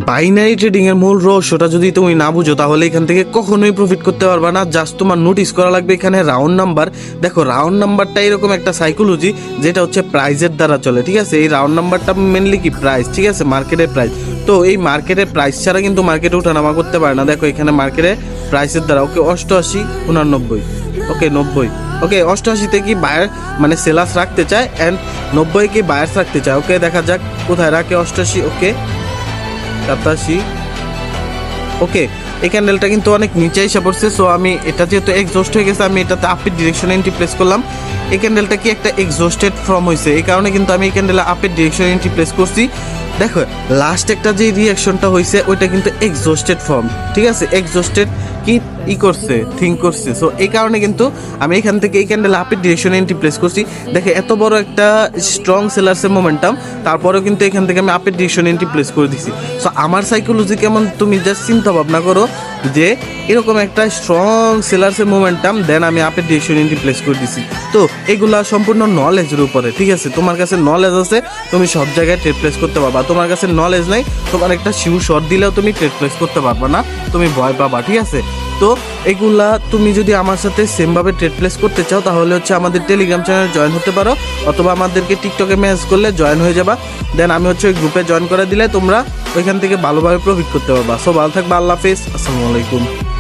Binary trading এর মূল রহস্যটা যদি তুমি না বুঝো তাহলে এখান থেকে কখনোই প্রফিট করতে পারবে না। জাস্ট তোমার নোটিস করা লাগবে এখানে রাউন্ড নাম্বার। দেখো রাউন্ড নাম্বারটা এরকম একটা সাইকোলজি যেটা হচ্ছে প্রাইজের দ্বারা চলে, ঠিক আছে। এই রাউন্ড নাম্বারটা মেনলি কি প্রাইস, ঠিক আছে, মার্কেটের প্রাইস। তো এই মার্কেটের প্রাইস ছাড়া কিন্তু মার্কেটে ওঠানামা করতে পারে না। দেখো এখানে মার্কেটে প্রাইসের দ্বারা ওকে 88, 89, ওকে 90, ওকে 88-তে কি বায়ার মানে সেলার্স রাখতে চায় অ্যান্ড 90 কি বায়ার্স রাখতে চায়। ওকে দেখা যাক কোথায় রাখে 88, ওকে 87, ওকে। এই ক্যান্ডেলটা কিন্তু অনেক নিচে এসে পড়ছে। সো আমি এটা যেহেতু এক্সস্ট হয়ে গেছে আমি এটাতে আপের ডিরেকশনে এন্ট্রি প্লেস করলাম। এই ক্যান্ডেলটা কি একটা এক্সস্টেড ফর্ম হয়েছে, এই কারণে কিন্তু আমি এই ক্যান্ডেলে আপের ডিরেকশনে এন্ট্রি প্লেস করছি। দেখো লাস্ট একটা যে রিয়াকশনটা হয়েছে ওইটা কিন্তু এক্সস্টেড ফর্ম, ঠিক আছে। এক্সস্টেড কি করছে, থিঙ্ক করছে। সো এই কারণে কিন্তু আমি এখান থেকে এই ক্যান্ডেল আপের ডিরেকশনে এন্ট্রি প্লেস করছি। দেখে এত বড় একটা স্ট্রং সেলার্সের মোমেন্টাম, তারপরেও কিন্তু এখান থেকে আমি আপের ডিরেকশনে এন্ট্রি প্লেস করে দিছি। সো আমার সাইকোলজি কেমন তুমি জাস্ট চিন্তা ভাবনা করো যে এরকম একটা স্ট্রং সেলার্সের মোমেন্টাম, দেন আমি আপের ডিরেকশনে এন্ট্রি প্লেস করে দিছি। তো এগুলা সম্পূর্ণ নলেজের উপরে, ঠিক আছে। তোমার কাছে নলেজ আছে তুমি সব জায়গায় ট্রেড প্লেস করতে পারবা, তোমার কাছে নলেজ নাই তোমার একটা শিউ শট দিলেও তুমি ট্রেড প্লেস করতে পারবা না, তুমি ভয় পাবা, ঠিক আছে। তো এগুলা তুমি যদি আমার সাথে সেমভাবে ট্রেড প্লেস করতে চাও তাহলে হচ্ছে আমাদের টেলিগ্রাম চ্যানেলে জয়েন হতে পারো, অথবা আমাদেরকে টিকটকে মেসেজ করলে জয়েন হয়ে যাবা। দেন আমি হচ্ছে ওই গ্রুপে জয়েন করে দিলে তোমরা ওইখান থেকে ভালোভাবে প্রফিট করতে পারবা। সো ভালো থাকবা, আল্লাহ হাফেজ, আসসালামু আলাইকুম।